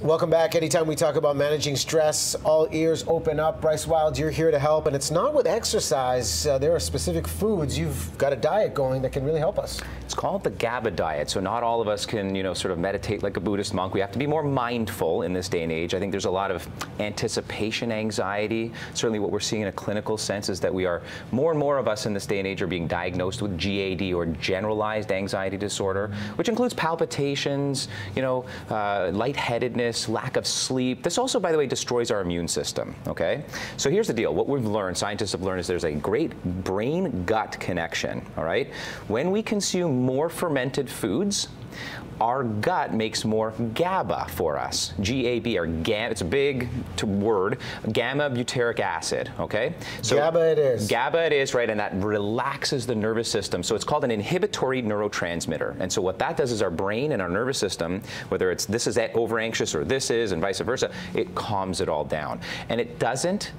Welcome back. Anytime we talk about managing stress, all ears open up. Bryce Wylde, you're here to help, and it's not with exercise. There are specific foods. You've got a diet going that can really help us. It's called the GABA diet. So not all of us can, sort of meditate like a Buddhist monk. We have to be more mindful in this day and age. I think there's a lot of anticipation anxiety. Certainly what we're seeing in a clinical sense is that more and more of us in this day and age are being diagnosed with GAD, or generalized anxiety disorder, which includes palpitations, lightheadedness, lack of sleep. This also, by the way, destroys our immune system, okay? So here's the deal. What we've learned, scientists have learned, is there's a great brain-gut connection, all right? When we consume more fermented foods, our gut makes more GABA for us. GAB, or GABA, it's a big word, gamma butyric acid, okay? So GABA it is. GABA it is, right, and that relaxes the nervous system. So it's called an inhibitory neurotransmitter. And so what that does is our brain and our nervous system, whether it's this is over anxious or this is, and vice versa, it calms it all down. And it doesn't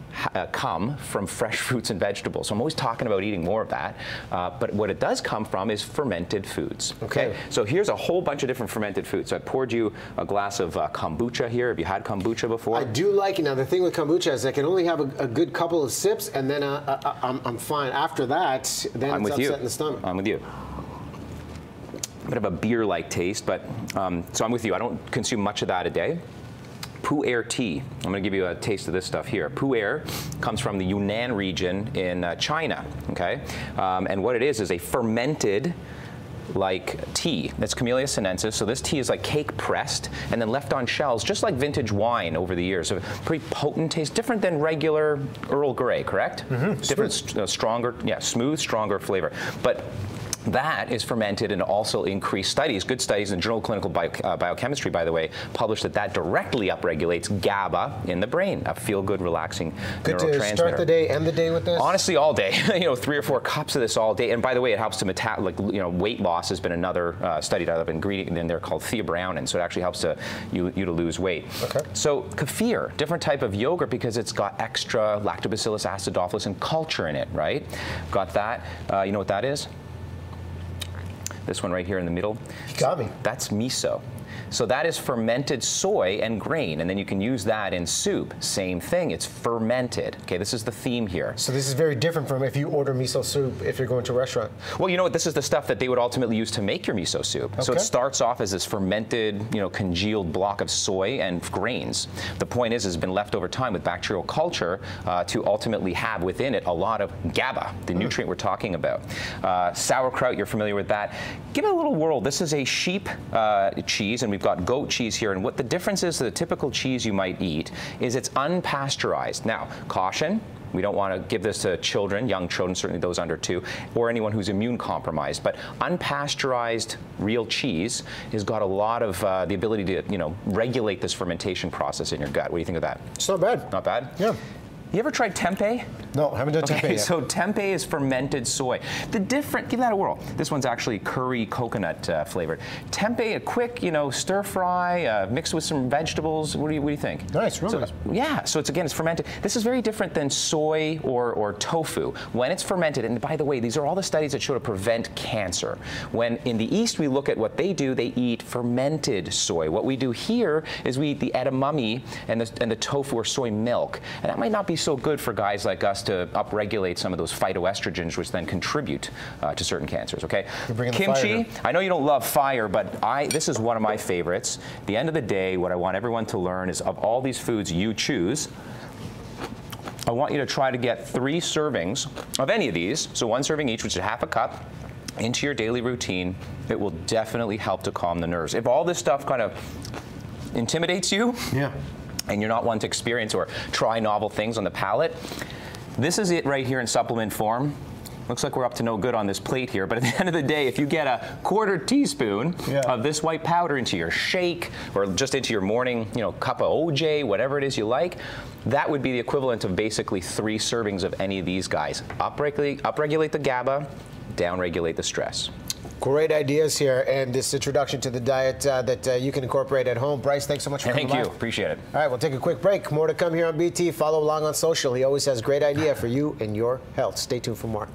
come from fresh fruits and vegetables. So I'm always talking about eating more of that. But what it does come from is fermented foods, okay? So here's a whole bunch of different fermented foods. So I poured you a glass of kombucha here. Have you had kombucha before? I do like it. Now, the thing with kombucha is I can only have a good couple of sips, and then I'm fine. After that, then it's upset in the stomach. I'm with you. A bit of a beer-like taste, but so I'm with you. I don't consume much of that a day. Pu'er tea. I'm going to give you a taste of this stuff here. Pu'er comes from the Yunnan region in China, okay? And what it is a fermented tea. That's Camellia sinensis. So this tea is like cake pressed and then left on shelves, just like vintage wine over the years. So pretty potent taste, different than regular Earl Grey, correct? Mm-hmm. Different, stronger, smooth, stronger flavor. But that is fermented and also increased studies, good studies in the Journal of Clinical Biochemistry, by the way, published that directly upregulates GABA in the brain, a feel-good, relaxing neurotransmitter. Good to start the day, end the day with this? Honestly, all day. 3 or 4 cups of this all day. And by the way, it helps to weight loss has been another studied ingredient in there called theobromine, so it actually helps you to lose weight. Okay. So kefir, different type of yogurt because it's got extra lactobacillus acidophilus and culture in it, right? Got that. You know what that is? This one right here in the middle. Got me. That's miso. So that is fermented soy and grain, and then you can use that in soup. Same thing, it's fermented. Okay, this is the theme here. So this is very different from if you order miso soup if you're going to a restaurant. Well, you know what, this is the stuff that they would ultimately use to make your miso soup. Okay. So it starts off as this fermented, congealed block of soy and grains. The point is, it's been left over time with bacterial culture to ultimately have within it a lot of GABA, the nutrient we're talking about. Sauerkraut, you're familiar with that. Give it a little whirl. This is a sheep cheese, and we've got goat cheese here, and what the difference is to the typical cheese you might eat is it's unpasteurized. Now, caution, we don't want to give this to children, young children, certainly those under 2, or anyone who's immune compromised, but unpasteurized real cheese has got a lot of the ability to, regulate this fermentation process in your gut. What do you think of that? It's not bad. Not bad? Yeah. You ever tried tempeh? No, I haven't done tempeh yet. So tempeh is fermented soy. Give that a whirl. This one's actually curry coconut flavored. Tempeh, a quick, stir fry, mixed with some vegetables. What do you think? Nice, real nice. Yeah, so it's fermented. This is very different than soy or tofu. When it's fermented, and by the way, these are all the studies that show to prevent cancer. When in the East we look at what they do, they eat fermented soy. What we do here is we eat the edamame and the tofu or soy milk. And that might not be so good for guys like us to upregulate some of those phytoestrogens, which then contribute to certain cancers, okay? Kimchi, I know you don't love fire, but this is one of my favorites. At the end of the day, what I want everyone to learn is of all these foods you choose, I want you to try to get 3 servings of any of these, so 1 serving each, which is half a cup, into your daily routine. It will definitely help to calm the nerves. If all this stuff kind of intimidates you, and you're not one to experience or try novel things on the palate, this is it right here in supplement form. Looks like we're up to no good on this plate here, but at the end of the day, if you get a 1/4 teaspoon of this white powder into your shake or just into your morning, cup of OJ, whatever it is you like, that would be the equivalent of basically 3 servings of any of these guys. Upregulate the GABA, downregulate the stress. Great ideas here, and this introduction to the diet that you can incorporate at home. Bryce, thanks so much for coming by. Thank you. Appreciate it. All right, we'll take a quick break. More to come here on BT. Follow along on social. He always has great idea for you and your health. Stay tuned for more.